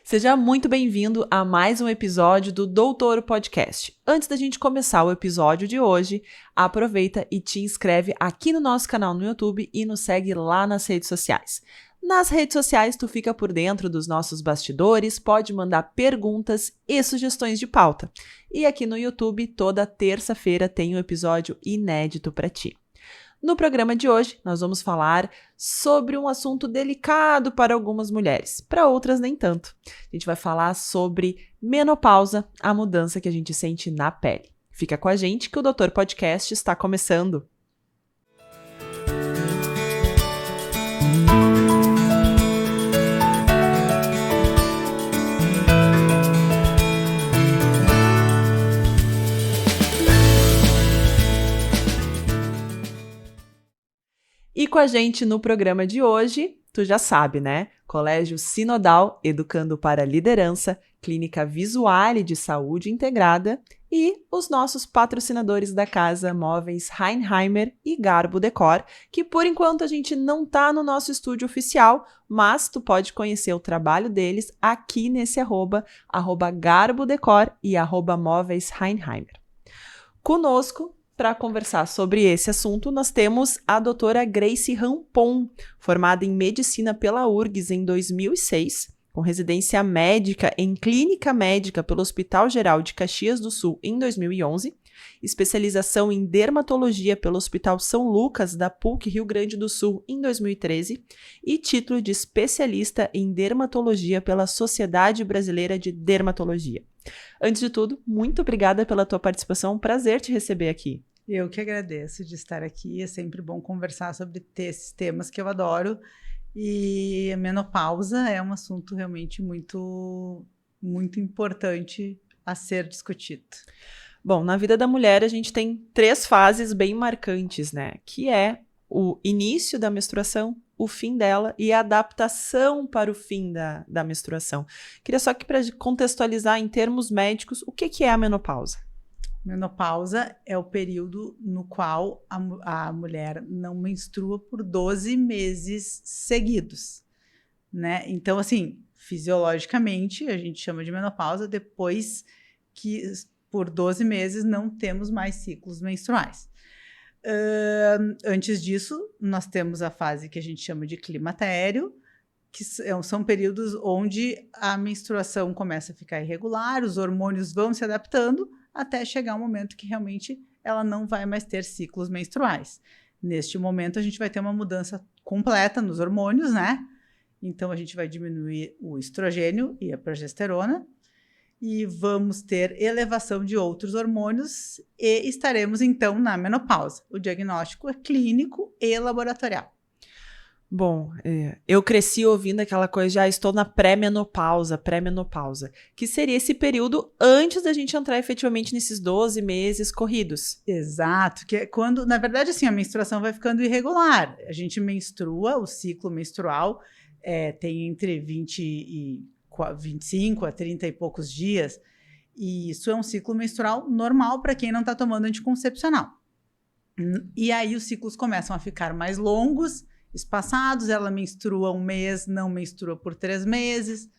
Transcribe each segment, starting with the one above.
Seja muito bem-vindo a mais um episódio do Doutor Podcast. Antes da gente começar o episódio de hoje, aproveita e te inscreve aqui no nosso canal no YouTube e nos segue lá nas redes sociais. Nas redes sociais, tu fica por dentro dos nossos bastidores, pode mandar perguntas e sugestões de pauta. E aqui no YouTube, toda terça-feira tem um episódio inédito para ti. No programa de hoje, nós vamos falar sobre um assunto delicado para algumas mulheres, para outras nem tanto. A gente vai falar sobre menopausa, a mudança que a gente sente na pele. Fica com a gente que o Doutor Podcast está começando. E com a gente no programa de hoje, tu já sabe, né? Colégio Sinodal, Educando para a Liderança, Clínica Visuale de Saúde Integrada e os nossos patrocinadores da casa, Móveis Heinheimer e Garbo Decor, que por enquanto a gente não tá no nosso estúdio oficial, mas tu pode conhecer o trabalho deles aqui nesse arroba Garbo Decor e @Móveis Heinheimer. Conosco, para conversar sobre esse assunto, nós temos a doutora Grace Rampon, formada em Medicina pela URGS em 2006, com residência médica em Clínica Médica pelo Hospital Geral de Caxias do Sul em 2011, especialização em Dermatologia pelo Hospital São Lucas da PUC Rio Grande do Sul em 2013 e título de especialista em Dermatologia pela Sociedade Brasileira de Dermatologia. Antes de tudo, muito obrigada pela tua participação, prazer te receber aqui. Eu que agradeço de estar aqui, é sempre bom conversar sobre esses temas que eu adoro, e a menopausa é um assunto realmente muito, muito importante a ser discutido. Bom, na vida da mulher a gente tem 3 fases bem marcantes, né? Que é o início da menstruação, o fim dela e a adaptação para o fim da menstruação. Queria só que para contextualizar em termos médicos, o que é a menopausa? Menopausa é o período no qual a mulher não menstrua por 12 meses seguidos, né? Então, assim, fisiologicamente, a gente chama de menopausa depois que por 12 meses não temos mais ciclos menstruais. Antes disso, nós temos a fase que a gente chama de climatério, que são períodos onde a menstruação começa a ficar irregular, os hormônios vão se adaptando até chegar um momento que realmente ela não vai mais ter ciclos menstruais. Neste momento, a gente vai ter uma mudança completa nos hormônios, né? Então, a gente vai diminuir o estrogênio e a progesterona e vamos ter elevação de outros hormônios e estaremos, então, na menopausa. O diagnóstico é clínico e laboratorial. Bom, eu cresci ouvindo aquela coisa de estou na pré-menopausa, que seria esse período antes da gente entrar efetivamente nesses 12 meses corridos. Exato, que é quando, na verdade, assim, a menstruação vai ficando irregular. A gente menstrua, o ciclo menstrual tem entre 25 a 30 e poucos dias, e isso é um ciclo menstrual normal para quem não está tomando anticoncepcional. E aí os ciclos começam a ficar mais longos, espaçados, ela menstrua 1 mês, não menstrua por 3 meses,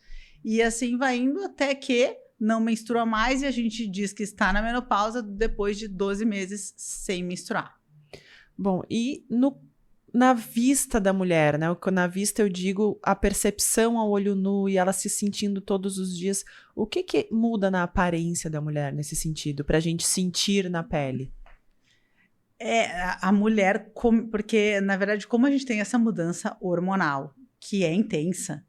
e assim vai indo até que não menstrua mais e a gente diz que está na menopausa depois de 12 meses sem menstruar. Bom, e na vista da mulher, né? Na vista eu digo a percepção ao olho nu e ela se sentindo todos os dias, o que muda na aparência da mulher nesse sentido, para a gente sentir na pele? A mulher, porque, na verdade, como a gente tem essa mudança hormonal, que é intensa,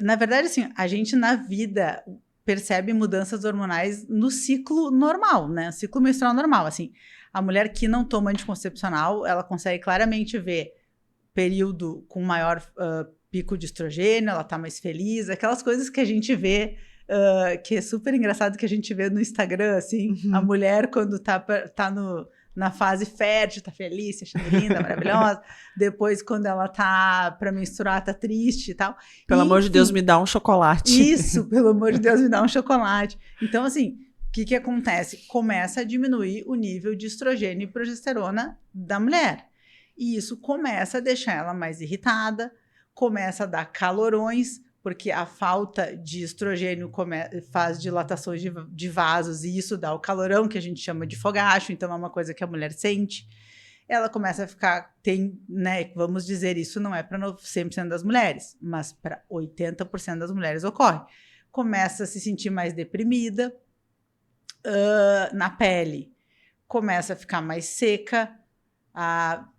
na verdade, assim, a gente na vida percebe mudanças hormonais no ciclo normal, né? Ciclo menstrual normal, assim. A mulher que não toma anticoncepcional, ela consegue claramente ver período com maior pico de estrogênio, ela tá mais feliz, aquelas coisas que a gente vê, que é super engraçado que a gente vê no Instagram, assim, a mulher quando tá na fase fértil, tá feliz, se achando linda, maravilhosa. Depois, quando ela tá pra menstruar, tá triste e tal. Pelo amor de Deus, me dá um chocolate. Isso, pelo amor de Deus, me dá um chocolate. Então, assim, o que acontece? Começa a diminuir o nível de estrogênio e progesterona da mulher. E isso começa a deixar ela mais irritada, começa a dar calorões, porque a falta de estrogênio faz dilatações de vasos e isso dá o calorão, que a gente chama de fogacho, então é uma coisa que a mulher sente. Ela começa a ficar, né, vamos dizer, isso não é para 100% das mulheres, mas para 80% das mulheres ocorre. Começa a se sentir mais deprimida na pele, começa a ficar mais seca,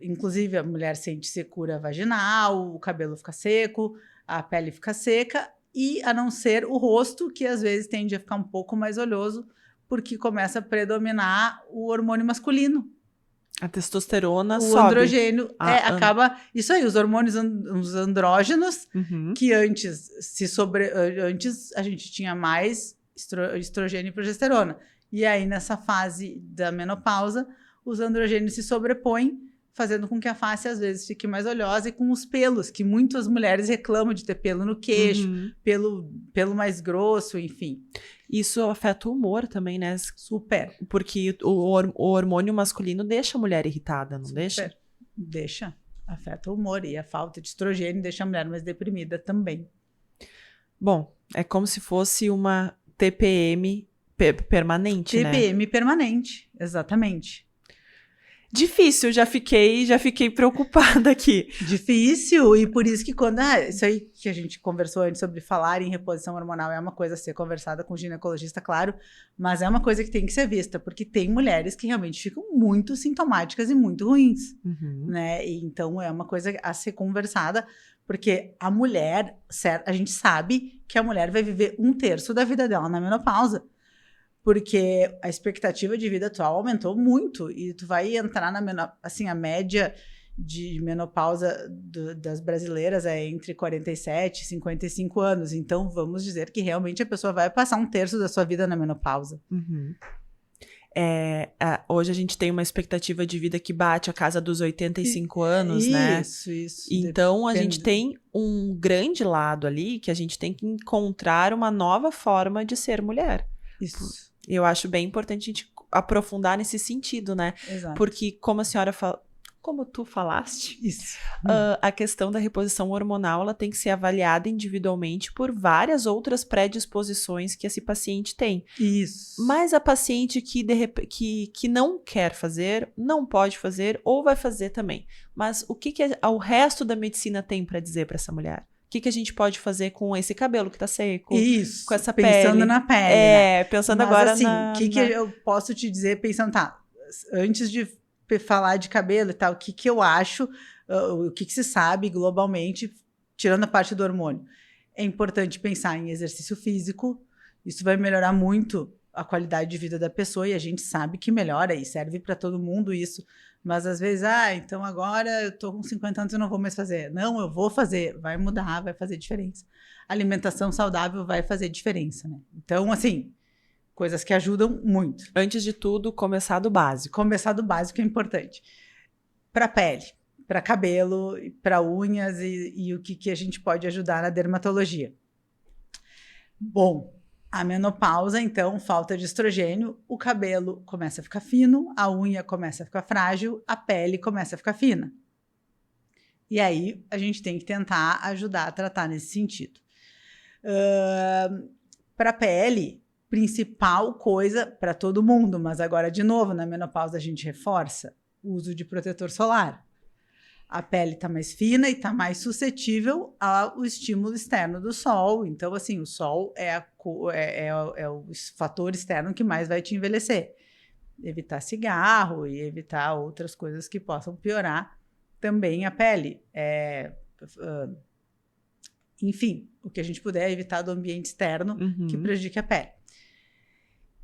inclusive a mulher sente secura vaginal, o cabelo fica seco, a pele fica seca, e a não ser o rosto, que às vezes tende a ficar um pouco mais oleoso, porque começa a predominar o hormônio masculino. A testosterona sobe. O androgênio acaba... Isso aí, os hormônios os andrógenos, que antes a gente tinha mais estrogênio e progesterona. E aí, nessa fase da menopausa, os androgênios se sobrepõem, fazendo com que a face, às vezes, fique mais oleosa, e com os pelos, que muitas mulheres reclamam de ter pelo no queixo, pelo mais grosso, enfim. Isso afeta o humor também, né? Super. Porque o hormônio masculino deixa a mulher irritada, não deixa? Deixa. Afeta o humor. E a falta de estrogênio deixa a mulher mais deprimida também. Bom, é como se fosse uma TPM permanente, né? TPM permanente, exatamente. Difícil, já fiquei preocupada aqui. Difícil, e por isso que quando... isso aí que a gente conversou antes sobre falar em reposição hormonal é uma coisa a ser conversada com o ginecologista, claro, mas é uma coisa que tem que ser vista, porque tem mulheres que realmente ficam muito sintomáticas e muito ruins, né? E então é uma coisa a ser conversada, porque a mulher, a gente sabe que a mulher vai viver 1/3 da vida dela na menopausa. Porque a expectativa de vida atual aumentou muito e tu vai entrar assim, a média de menopausa das brasileiras é entre 47 e 55 anos. Então, vamos dizer que realmente a pessoa vai passar 1/3 da sua vida na menopausa. Hoje a gente tem uma expectativa de vida que bate a casa dos 85 anos, né? Isso. Então, a gente tem um grande lado ali que a gente tem que encontrar uma nova forma de ser mulher. Isso. Eu acho bem importante a gente aprofundar nesse sentido, né? Exato. Porque, como tu falaste, a questão da reposição hormonal ela tem que ser avaliada individualmente por várias outras predisposições que esse paciente tem. Isso. Mas a paciente que não quer fazer, não pode fazer ou vai fazer também. Mas o que o resto da medicina tem para dizer para essa mulher? O que a gente pode fazer com esse cabelo que tá seco? Isso, com essa pensando pele? na pele, né? Pensando mas, agora assim, o que eu posso te dizer pensando, antes de falar de cabelo e tal, o que eu acho, o que se sabe globalmente, tirando a parte do hormônio? É importante pensar em exercício físico, isso vai melhorar muito a qualidade de vida da pessoa e a gente sabe que melhora e serve para todo mundo isso. Mas às vezes, então agora eu tô com 50 anos e não vou mais fazer. Não, eu vou fazer, vai mudar, vai fazer diferença. Alimentação saudável vai fazer diferença, né? Então, assim, coisas que ajudam muito. Antes de tudo, começar do básico. Começar do básico é importante. Para pele, para cabelo, para unhas e o que a gente pode ajudar na dermatologia. Bom, a menopausa, então, falta de estrogênio, o cabelo começa a ficar fino, a unha começa a ficar frágil, a pele começa a ficar fina. E aí, a gente tem que tentar ajudar a tratar nesse sentido. Para a pele, principal coisa para todo mundo, mas agora, de novo, na menopausa a gente reforça o uso de protetor solar. A pele está mais fina e está mais suscetível ao estímulo externo do sol. Então, assim, o sol é o fator externo que mais vai te envelhecer. Evitar cigarro e evitar outras coisas que possam piorar também a pele. Enfim, o que a gente puder evitar do ambiente externo que prejudique a pele.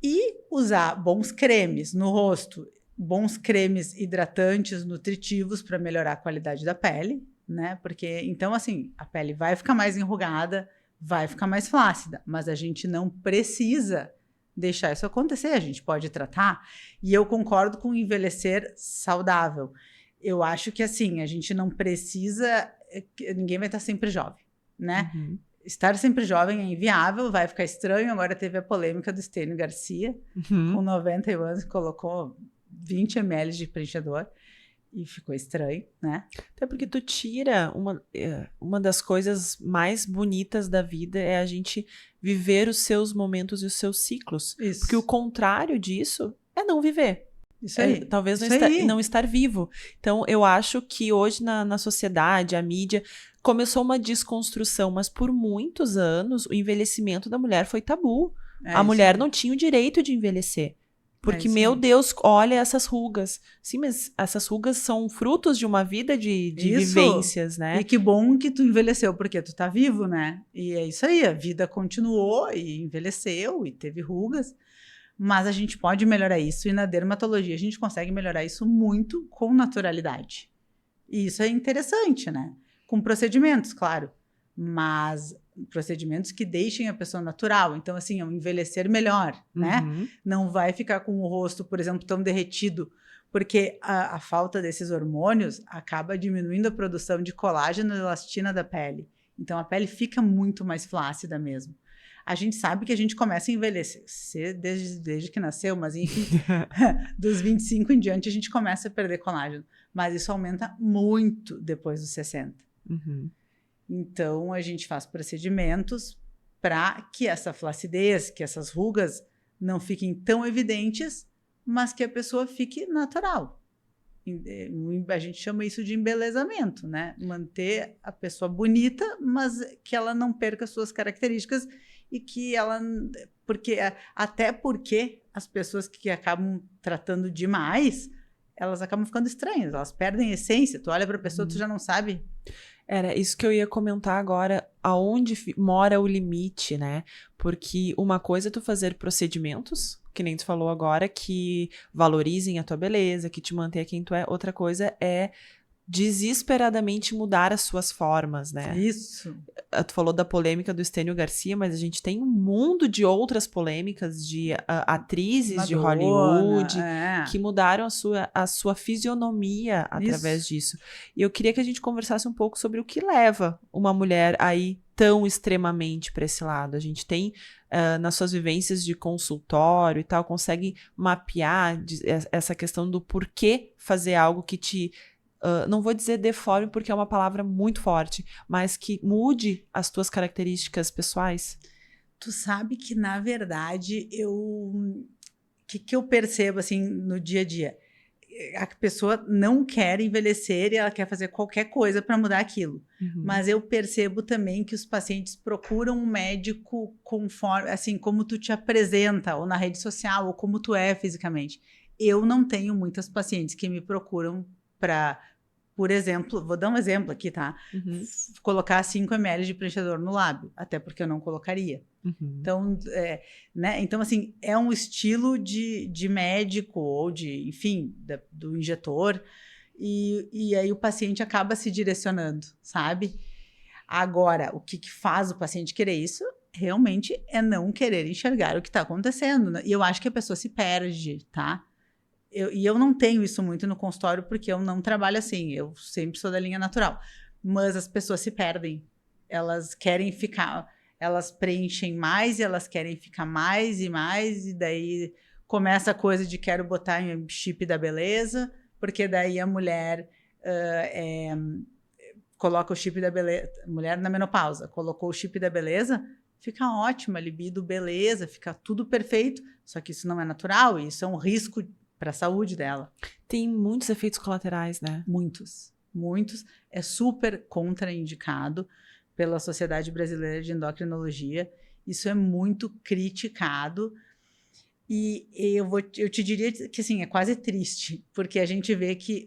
E usar bons cremes no rosto, bons cremes hidratantes, nutritivos para melhorar a qualidade da pele, né? Porque, então, assim, a pele vai ficar mais enrugada, vai ficar mais flácida, mas a gente não precisa deixar isso acontecer, a gente pode tratar. E eu concordo com envelhecer saudável. Eu acho que, assim, a gente não precisa... Ninguém vai estar sempre jovem, né? Estar sempre jovem é inviável, vai ficar estranho. Agora teve a polêmica do Estênio Garcia, com 90 anos, que colocou 20 ml de preenchedor. E ficou estranho, né? Até porque tu tira uma das coisas mais bonitas da vida é a gente viver os seus momentos e os seus ciclos. Isso. Porque o contrário disso é não viver. Isso aí. Talvez Isso aí. não estar vivo. Então, eu acho que hoje na sociedade, a mídia, começou uma desconstrução, mas por muitos anos o envelhecimento da mulher foi tabu. A mulher não tinha o direito de envelhecer. Porque, meu Deus, olha essas rugas. Sim, mas essas rugas são frutos de uma vida de vivências, né? E que bom que tu envelheceu, porque tu tá vivo, né? E é isso aí, a vida continuou e envelheceu e teve rugas. Mas a gente pode melhorar isso. E na dermatologia a gente consegue melhorar isso muito com naturalidade. E isso é interessante, né? Com procedimentos, claro. Mas procedimentos que deixem a pessoa natural. Então, assim, envelhecer melhor, né? Não vai ficar com o rosto, por exemplo, tão derretido, porque a falta desses hormônios acaba diminuindo a produção de colágeno e elastina da pele. Então, a pele fica muito mais flácida mesmo. A gente sabe que a gente começa a envelhecer desde que nasceu, mas enfim, dos 25 em diante a gente começa a perder colágeno. Mas isso aumenta muito depois dos 60. Então, a gente faz procedimentos para que essa flacidez, que essas rugas não fiquem tão evidentes, mas que a pessoa fique natural. A gente chama isso de embelezamento, né? Manter a pessoa bonita, mas que ela não perca suas características e que ela... Até porque as pessoas que acabam tratando demais, elas acabam ficando estranhas, elas perdem a essência. Tu olha para a pessoa, tu já não sabe... Era isso que eu ia comentar agora, aonde mora o limite, né? Porque uma coisa é tu fazer procedimentos, que nem tu falou agora, que valorizem a tua beleza, que te mantenha quem tu é. Outra coisa é desesperadamente mudar as suas formas, né? Isso. Tu falou da polêmica do Estênio Garcia, mas a gente tem um mundo de outras polêmicas de atrizes de Hollywood que mudaram a sua fisionomia através disso. E eu queria que a gente conversasse um pouco sobre o que leva uma mulher aí tão extremamente para esse lado. A gente tem, nas suas vivências de consultório e tal, consegue mapear essa questão do porquê fazer algo que te... não vou dizer deforme porque é uma palavra muito forte, mas que mude as tuas características pessoais? Tu sabe que, na verdade, o que eu percebo assim no dia a dia? A pessoa não quer envelhecer e ela quer fazer qualquer coisa para mudar aquilo. Mas eu percebo também que os pacientes procuram um médico conforme, assim, como tu te apresenta, ou na rede social, ou como tu é fisicamente. Eu não tenho muitas pacientes que me procuram para, por exemplo, vou dar um exemplo aqui, tá? Colocar 5 ml de preenchedor no lábio, até porque eu não colocaria. Então, né? Então, assim, é um estilo de médico ou de, enfim, do injetor, e aí o paciente acaba se direcionando, sabe? Agora, o que faz o paciente querer isso realmente é não querer enxergar o que está acontecendo, né? E eu acho que a pessoa se perde, tá? E eu não tenho isso muito no consultório porque eu não trabalho assim, eu sempre sou da linha natural. Mas as pessoas se perdem, elas querem ficar, elas preenchem mais e elas querem ficar mais, e daí começa a coisa de quero botar em chip da beleza, porque daí a mulher coloca o chip da beleza, mulher na menopausa, colocou o chip da beleza, fica ótima, libido, beleza, fica tudo perfeito, só que isso não é natural, e isso é um risco para a saúde dela. Tem muitos efeitos colaterais, né? Muitos. É super contraindicado pela Sociedade Brasileira de Endocrinologia. Isso é muito criticado. E eu te diria que, assim, é quase triste, porque a gente vê que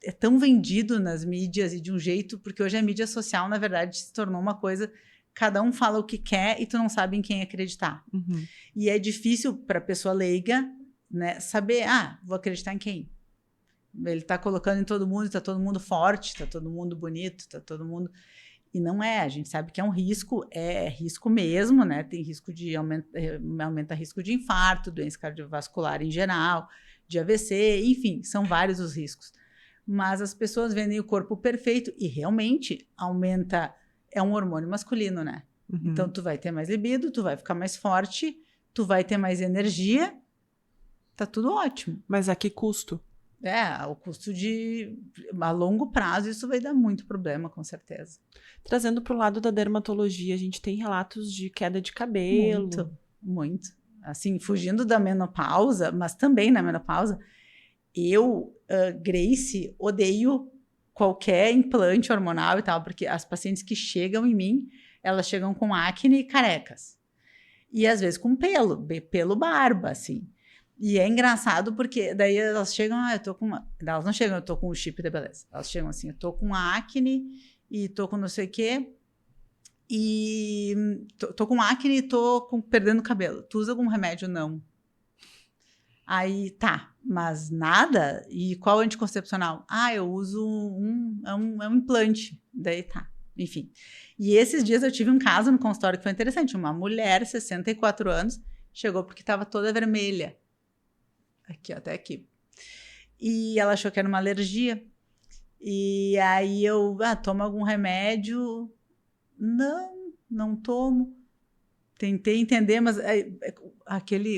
é tão vendido nas mídias e de um jeito, porque hoje a mídia social, na verdade, se tornou uma coisa... Cada um fala o que quer e tu não sabe em quem acreditar. E é difícil para a pessoa leiga, né, saber, vou acreditar em quem? Ele está colocando em todo mundo, está todo mundo forte, está todo mundo bonito, está todo mundo... E não é, a gente sabe que é um risco, é risco mesmo, né? Tem risco de aumenta risco de infarto, doença cardiovascular em geral, de AVC, enfim, são vários os riscos. Mas as pessoas vendem o corpo perfeito e realmente aumenta... É um hormônio masculino, né? Então, tu vai ter mais libido, tu vai ficar mais forte, tu vai ter mais energia, tá tudo ótimo. Mas a que custo? O custo a longo prazo, isso vai dar muito problema, com certeza. Trazendo para o lado da dermatologia, a gente tem relatos de queda de cabelo. Muito, muito. Assim, fugindo da menopausa, mas também na menopausa, eu, Grace, odeio qualquer implante hormonal e tal, porque as pacientes que chegam em mim, elas chegam com acne e carecas. E às vezes com pelo barba, assim. E é engraçado porque daí elas chegam, eu tô com elas não chegam, eu tô com o chip da beleza. Elas chegam assim, eu tô com acne e tô com não sei o quê. E tô com acne e perdendo cabelo. Tu usa algum remédio? Não. Aí, tá, mas nada? E qual anticoncepcional? Eu uso é um implante. Daí, tá, enfim. E esses dias eu tive um caso no consultório que foi interessante. Uma mulher, 64 anos, chegou porque estava toda vermelha. Aqui, até aqui. E ela achou que era uma alergia. E aí eu, toma algum remédio? Não tomo. Tentei entender, mas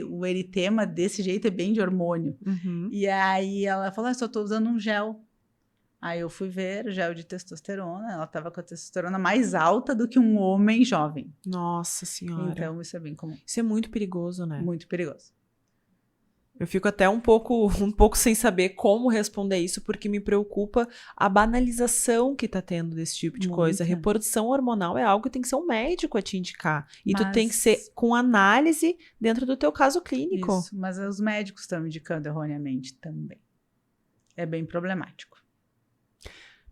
o eritema desse jeito é bem de hormônio. Uhum. E aí ela falou, só estou usando um gel. Aí eu fui ver, gel de testosterona, ela estava com a testosterona mais alta do que um homem jovem. Nossa Senhora. Então isso é bem comum. Isso é muito perigoso, né? Muito perigoso. Eu fico até um pouco sem saber como responder isso, porque me preocupa a banalização que tá tendo desse tipo de coisa. A reposição hormonal é algo que tem que ser um médico a te indicar. E tu tem que ser com análise dentro do teu caso clínico. Isso, mas os médicos estão indicando erroneamente também. É bem problemático.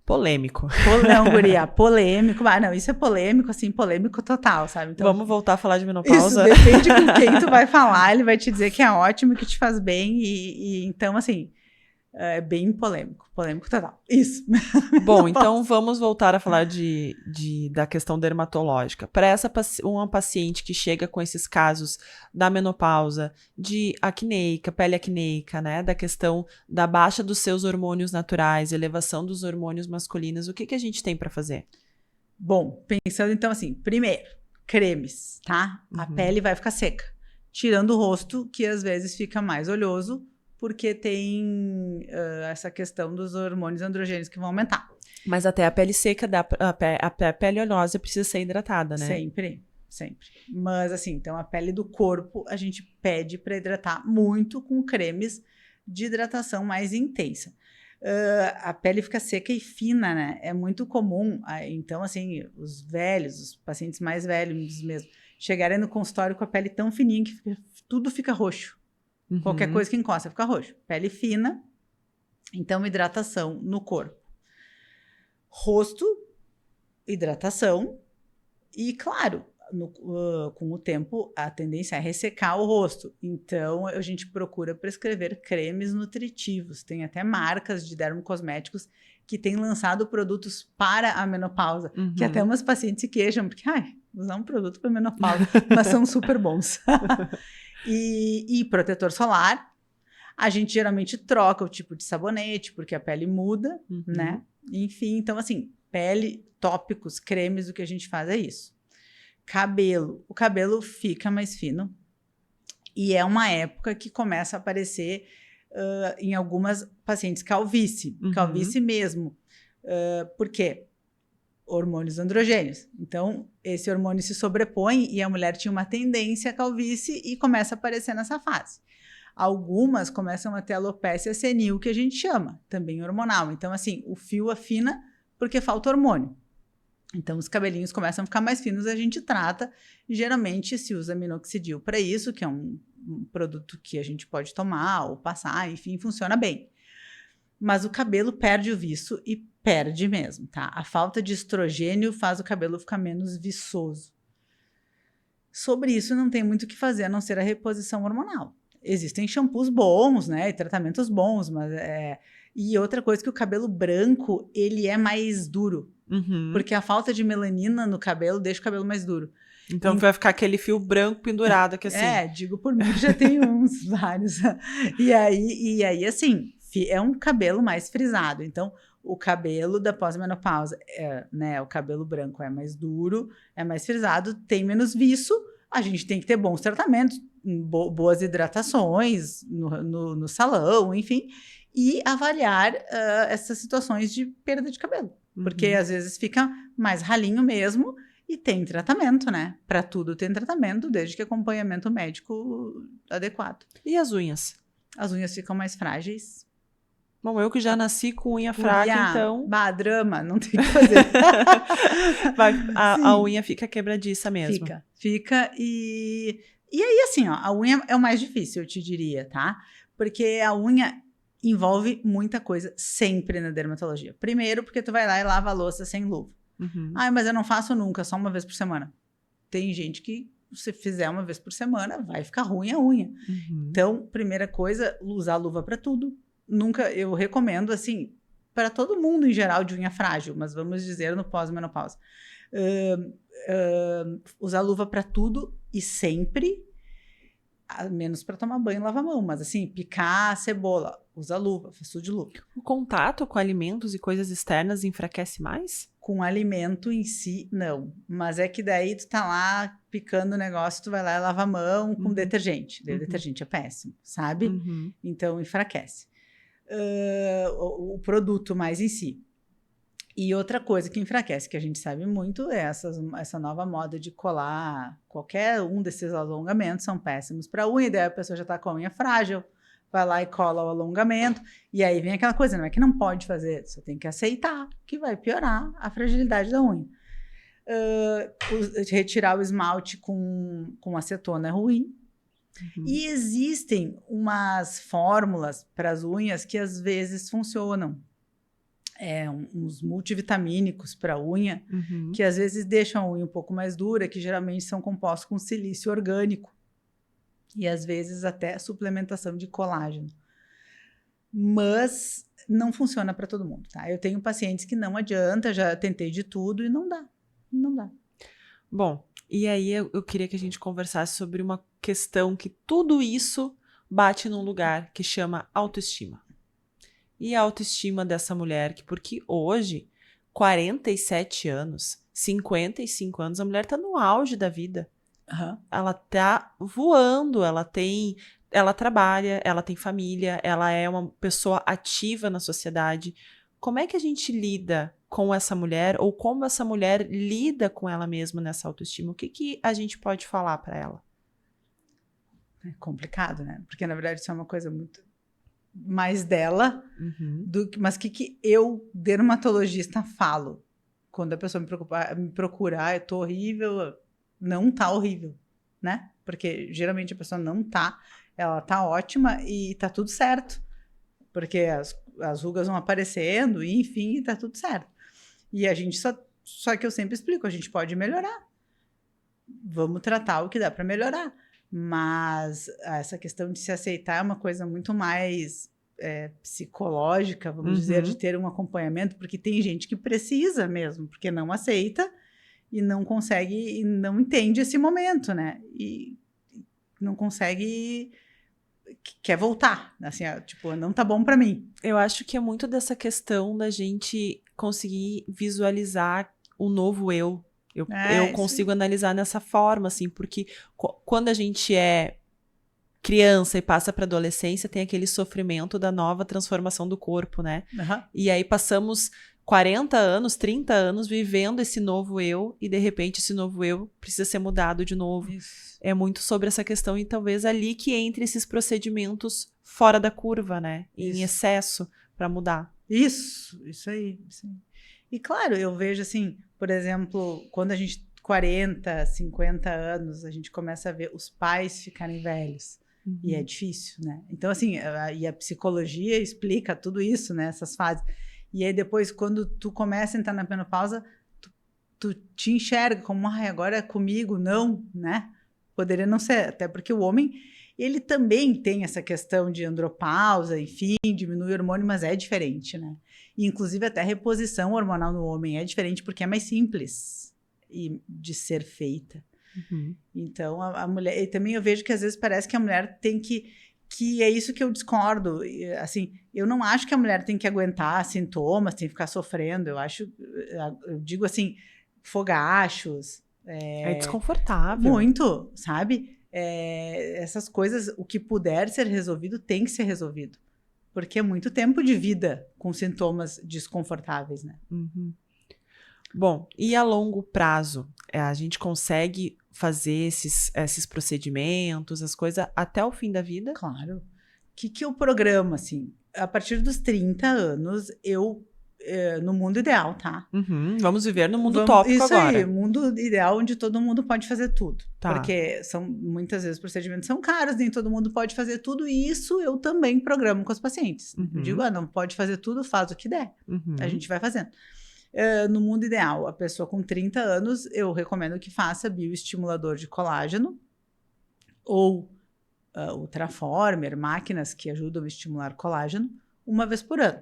Polêmico. Não, guria, polêmico. Não, isso é polêmico, assim, polêmico total, sabe? Então, vamos voltar a falar de menopausa? Isso, depende com quem tu vai falar, ele vai te dizer que é ótimo, que te faz bem, e então, assim, é bem polêmico total. Isso. Bom, então vamos voltar a falar da questão dermatológica. Para uma paciente que chega com esses casos da menopausa, de acneica, pele acneica, né? Da questão da baixa dos seus hormônios naturais, elevação dos hormônios masculinos, o que a gente tem para fazer? Bom, pensando então assim, primeiro, cremes, tá? A pele vai ficar seca. Tirando o rosto, que às vezes fica mais oleoso, porque tem essa questão dos hormônios androgênicos que vão aumentar. Mas até a pele seca, a pele oleosa precisa ser hidratada, né? Sempre. Mas assim, então a pele do corpo a gente pede para hidratar muito com cremes de hidratação mais intensa. A pele fica seca e fina, né? É muito comum. Então, assim, os pacientes mais velhos mesmo, chegarem no consultório com a pele tão fininha que tudo fica roxo. Qualquer coisa que encosta fica roxo. Pele fina, então hidratação no corpo. Rosto, hidratação. E, claro, com o tempo, a tendência é ressecar o rosto. Então, a gente procura prescrever cremes nutritivos. Tem até marcas de dermocosméticos que têm lançado produtos para a menopausa, que até umas pacientes se queixam, porque, usar um produto para menopausa, mas são super bons. E protetor solar, a gente geralmente troca o tipo de sabonete, porque a pele muda, né? Enfim, então assim, pele, tópicos, cremes, o que a gente faz é isso. Cabelo, o cabelo fica mais fino e é uma época que começa a aparecer em algumas pacientes calvície mesmo. Por quê? Hormônios androgênios. Então, esse hormônio se sobrepõe e a mulher tinha uma tendência à calvície e começa a aparecer nessa fase. Algumas começam a ter alopécia senil, que a gente chama, também hormonal. Então, assim, o fio afina porque falta hormônio. Então, os cabelinhos começam a ficar mais finos, a gente trata. Geralmente, se usa minoxidil para isso, que é um produto que a gente pode tomar ou passar, enfim, funciona bem. Mas o cabelo perde o viço e perde mesmo, tá? A falta de estrogênio faz o cabelo ficar menos viçoso. Sobre isso não tem muito o que fazer, a não ser a reposição hormonal. Existem shampoos bons, né? E tratamentos bons, mas E outra coisa que o cabelo branco, ele é mais duro. Porque a falta de melanina no cabelo deixa o cabelo mais duro. Então vai ficar aquele fio branco pendurado aqui assim. Digo por mim, já tem uns vários. E aí, assim, é um cabelo mais frisado. Então, o cabelo da pós-menopausa, né? O cabelo branco é mais duro, é mais frisado, tem menos viço. A gente tem que ter bons tratamentos, boas hidratações no salão, enfim. e avaliar essas situações de perda de cabelo. Porque às vezes fica mais ralinho mesmo e tem tratamento, né? Para tudo tem tratamento, desde que acompanhamento médico adequado. E as unhas? As unhas ficam mais frágeis. Bom, eu que já nasci com unha fraca, então... Bah, drama, não tem o que fazer. A unha fica quebradiça mesmo. Fica. E aí, assim, ó, a unha é o mais difícil, eu te diria, tá? Porque a unha envolve muita coisa sempre na dermatologia. Primeiro, porque tu vai lá e lava a louça sem luva. Mas eu não faço nunca, só uma vez por semana. Tem gente que, se fizer uma vez por semana, vai ficar ruim a unha. Então, primeira coisa, usar luva para tudo. Nunca, eu recomendo, assim, para todo mundo em geral de unha frágil, mas vamos dizer no pós-menopausa. Usar luva para tudo e sempre, menos para tomar banho e lavar a mão, mas assim, picar a cebola, usa luva, faz tudo de luva. O contato com alimentos e coisas externas enfraquece mais? Com alimento em si, não. Mas é que daí tu tá lá picando o negócio, tu vai lá e lava a mão com detergente. Daí o detergente é péssimo, sabe? Então, enfraquece. O produto mais em si. E outra coisa que enfraquece, que a gente sabe muito, é essa nova moda de colar qualquer um desses alongamentos, são péssimos para a unha, daí a pessoa já está com a unha frágil, vai lá e cola o alongamento, e aí vem aquela coisa, não é que não pode fazer, você tem que aceitar que vai piorar a fragilidade da unha. Retirar o esmalte com acetona é ruim. E existem umas fórmulas para as unhas que às vezes funcionam. Uns multivitamínicos para a unha, que às vezes deixam a unha um pouco mais dura, que geralmente são compostos com silício orgânico. E às vezes até suplementação de colágeno. Mas não funciona para todo mundo, tá? Eu tenho pacientes que não adianta, já tentei de tudo e não dá. Não dá. Bom, e aí eu queria que a gente conversasse sobre uma questão que tudo isso bate num lugar que chama autoestima. E a autoestima dessa mulher, porque hoje, 47 anos, 55 anos, a mulher tá no auge da vida. Ela tá voando, ela trabalha, ela tem família, ela é uma pessoa ativa na sociedade. Como é que a gente lida com essa mulher, ou como essa mulher lida com ela mesma nessa autoestima? O que a gente pode falar para ela? É complicado, né? Porque, na verdade, isso é uma coisa muito mais dela, mas o que eu, dermatologista, falo? Quando a pessoa me procura, eu tô horrível, não tá horrível, né? Porque, geralmente, a pessoa não tá, ela tá ótima e tá tudo certo. Porque as rugas vão aparecendo, e, enfim, tá tudo certo. E a gente só que eu sempre explico, a gente pode melhorar. Vamos tratar o que dá para melhorar. Mas essa questão de se aceitar é uma coisa muito mais psicológica, vamos dizer, de ter um acompanhamento, porque tem gente que precisa mesmo, porque não aceita e não consegue, e não entende esse momento, né? E não consegue, quer voltar, assim, tipo, não tá bom para mim. Eu acho que é muito dessa questão da gente conseguir visualizar o novo eu. Eu consigo analisar dessa forma, assim, porque quando a gente é criança e passa para adolescência, tem aquele sofrimento da nova transformação do corpo, né? E aí passamos 40 anos, 30 anos vivendo esse novo eu, e de repente esse novo eu precisa ser mudado de novo. Isso. É muito sobre essa questão, e talvez ali que entre esses procedimentos fora da curva, né? Em excesso, para mudar. Isso aí. E claro, eu vejo assim, por exemplo, quando a gente 40, 50 anos, a gente começa a ver os pais ficarem velhos. E é difícil, né? Então, assim, e a psicologia explica tudo isso, né? Essas fases. E aí, depois, quando tu começa a entrar na menopausa, tu te enxerga como, agora é comigo, não, né? Poderia não ser, até porque o homem, ele também tem essa questão de andropausa, enfim, diminui o hormônio, mas é diferente, né? E, inclusive, até a reposição hormonal no homem é diferente, porque é mais simples de ser feita. Então, a mulher... E também eu vejo que, às vezes, parece que a mulher tem que é isso que eu discordo. Assim, eu não acho que a mulher tem que aguentar sintomas, tem que ficar sofrendo. Eu digo assim, fogachos. É desconfortável. Muito, sabe? Essas coisas, o que puder ser resolvido, tem que ser resolvido. porque é muito tempo de vida com sintomas desconfortáveis, né? Uhum. Bom, e a longo prazo? A gente consegue fazer esses procedimentos, as coisas, até o fim da vida? Claro. O que eu programo, assim? A partir dos 30 anos, no mundo ideal, tá? Uhum. Vamos viver no mundo tópico isso agora. Isso aí, mundo ideal onde todo mundo pode fazer tudo. Tá. Porque muitas vezes procedimentos são caros, nem todo mundo pode fazer tudo, e isso eu também programo com os pacientes. Uhum. Eu digo, não pode fazer tudo, faz o que der. Uhum. A gente vai fazendo. No mundo ideal, a pessoa com 30 anos, eu recomendo que faça bioestimulador de colágeno ou o Traformer, máquinas que ajudam a estimular colágeno, uma vez por ano.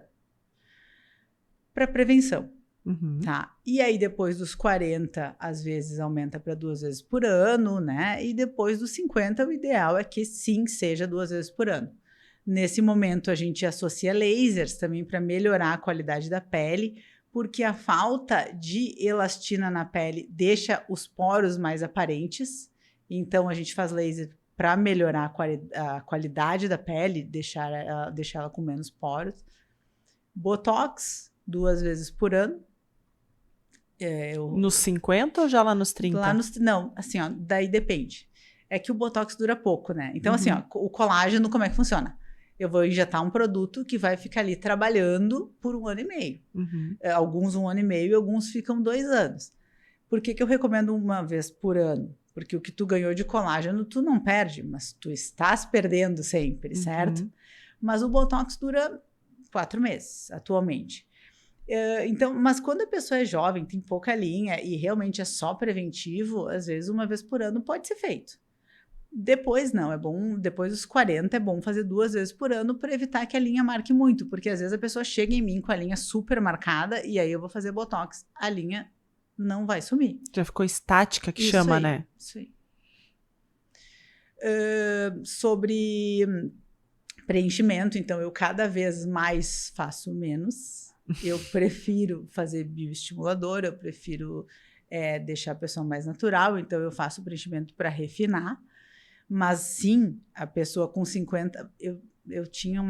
Para prevenção. Uhum. Tá? E aí, depois dos 40, às vezes aumenta para 2 vezes por ano, né? E depois dos 50, o ideal é que sim, seja 2 vezes por ano. Nesse momento, a gente associa lasers também para melhorar a qualidade da pele, porque a falta de elastina na pele deixa os poros mais aparentes. Então, a gente faz laser para melhorar a qualidade da pele, deixar ela com menos poros. Botox, 2 vezes por ano. Nos 50 ou já lá nos 30? Não, assim, ó, daí depende. É que o Botox dura pouco, né? Então, assim, ó, o colágeno, como é que funciona? Eu vou injetar um produto que vai ficar ali trabalhando por 1 ano e meio. Uhum. Alguns 1 ano e meio e alguns ficam 2 anos. Por que eu recomendo 1 vez por ano? Porque o que tu ganhou de colágeno, tu não perde, mas tu estás perdendo sempre, certo? Mas o Botox dura 4 meses, atualmente. Então, mas quando a pessoa é jovem, tem pouca linha e realmente é só preventivo, às vezes 1 vez por ano pode ser feito. Depois não, é bom, depois dos 40 é bom fazer 2 vezes por ano para evitar que a linha marque muito, porque às vezes a pessoa chega em mim com a linha super marcada e aí eu vou fazer Botox, a linha não vai sumir. Já ficou estática, que Isso chama, aí, né? Isso aí. Sobre preenchimento, então eu cada vez mais faço menos. Eu prefiro fazer bioestimulador, eu prefiro deixar a pessoa mais natural, então eu faço preenchimento para refinar. Mas sim, a pessoa com 50... Eu tenho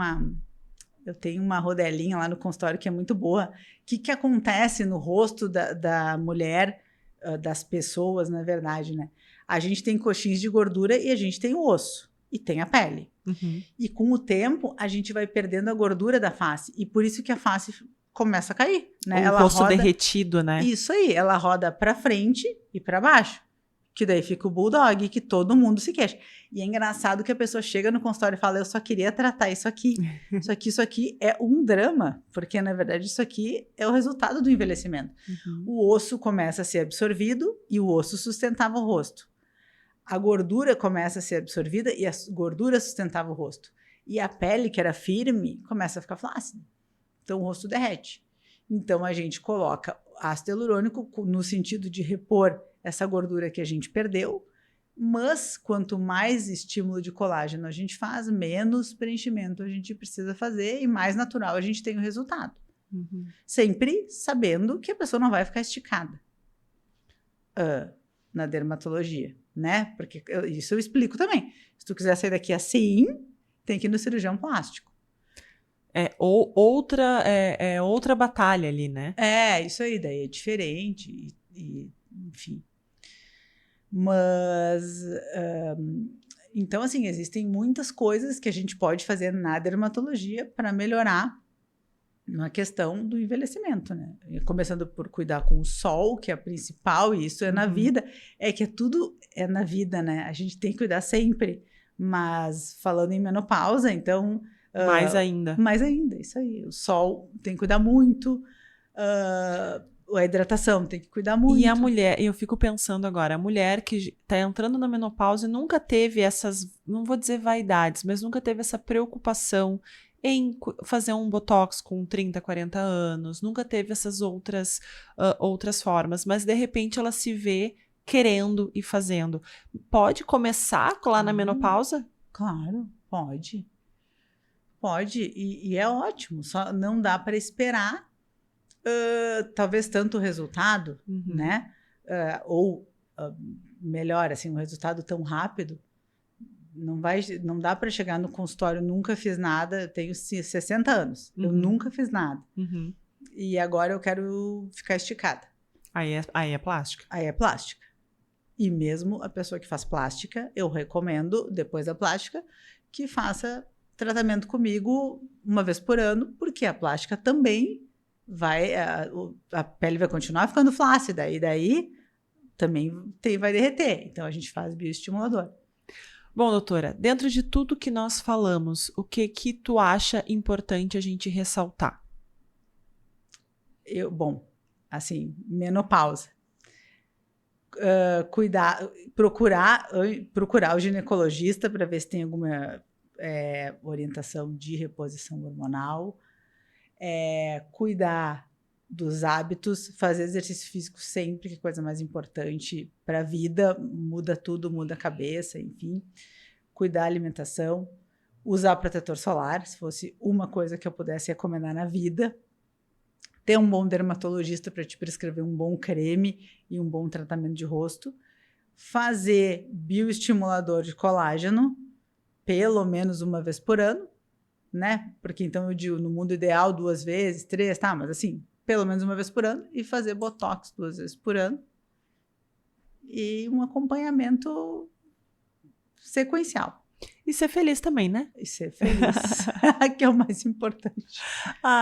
uma rodelinha lá no consultório que é muito boa. O que acontece no rosto da mulher, das pessoas, na verdade, né? A gente tem coxins de gordura e a gente tem o osso. E tem a pele. Uhum. E com o tempo, a gente vai perdendo a gordura da face. E por isso que a face começa a cair, né? O rosto derretido, né? Isso aí, ela roda para frente e para baixo. Que daí fica o bulldog, que todo mundo se queixa. E é engraçado que a pessoa chega no consultório e fala, eu só queria tratar isso aqui. Isso aqui é um drama, porque na verdade isso aqui é o resultado do envelhecimento. Uhum. O osso começa a ser absorvido e o osso sustentava o rosto. A gordura começa a ser absorvida e a gordura sustentava o rosto. E a pele, que era firme, começa a ficar flácida. Então o rosto derrete. Então a gente coloca ácido hialurônico no sentido de repor essa gordura que a gente perdeu, mas quanto mais estímulo de colágeno a gente faz, menos preenchimento a gente precisa fazer e mais natural a gente tem o resultado. Uhum. Sempre sabendo que a pessoa não vai ficar esticada na dermatologia, né? Porque isso eu explico também. Se tu quiser sair daqui assim, tem que ir no cirurgião plástico. Outra batalha ali, né? Isso aí, daí é diferente enfim. Mas, então, assim, existem muitas coisas que a gente pode fazer na dermatologia para melhorar na questão do envelhecimento, né? Começando por cuidar com o sol, que é a principal, e isso é na vida, que tudo é na vida, né? A gente tem que cuidar sempre, mas falando em menopausa, então... Mais ainda. Mais ainda, isso aí. O sol tem que cuidar muito, a hidratação tem que cuidar muito. E a mulher, eu fico pensando agora, a mulher que está entrando na menopausa e nunca teve essas, não vou dizer vaidades, mas nunca teve essa preocupação em fazer um botox com 30, 40 anos, nunca teve essas outras formas, mas de repente ela se vê querendo e fazendo. Pode começar lá na menopausa? Claro, pode. Pode, e é ótimo, só não dá para esperar talvez tanto resultado, né? Ou melhor, assim, um resultado tão rápido, Não dá para chegar no consultório, nunca fiz nada, eu tenho 60 anos, eu nunca fiz nada. E agora eu quero ficar esticada. Aí é plástica. Aí é plástica. E mesmo a pessoa que faz plástica, eu recomendo, depois da plástica, que faça tratamento comigo uma vez por ano, porque a plástica também a pele vai continuar ficando flácida, e daí também vai derreter. Então a gente faz bioestimulador. Bom, doutora, dentro de tudo que nós falamos, o que tu acha importante a gente ressaltar? Menopausa. Procurar o ginecologista para ver se tem alguma orientação de reposição hormonal. Cuidar dos hábitos, fazer exercício físico sempre, que é a coisa mais importante para a vida, muda tudo, muda a cabeça, enfim. Cuidar da alimentação, usar protetor solar, se fosse uma coisa que eu pudesse recomendar na vida. Ter um bom dermatologista para te prescrever um bom creme e um bom tratamento de rosto. Fazer bioestimulador de colágeno, pelo menos uma vez por ano, né? Porque então eu digo, no mundo ideal, 2 vezes, 3, tá? Mas assim, pelo menos uma vez por ano. E fazer botox 2 vezes por ano. E um acompanhamento sequencial. E ser feliz também, né? E ser feliz, que é o mais importante.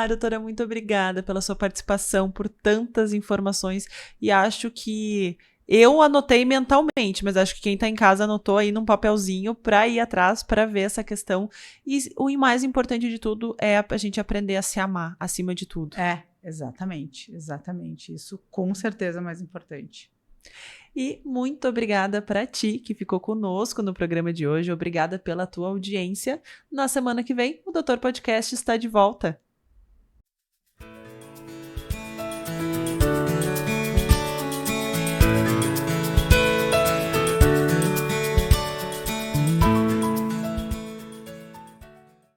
Doutora, muito obrigada pela sua participação, por tantas informações. E acho que eu anotei mentalmente, mas acho que quem está em casa anotou aí num papelzinho para ir atrás, para ver essa questão. E o mais importante de tudo é a gente aprender a se amar, acima de tudo. Exatamente. Isso com certeza é mais importante. E muito obrigada para ti que ficou conosco no programa de hoje. Obrigada pela tua audiência. Na semana que vem, o Doutor Podcast está de volta.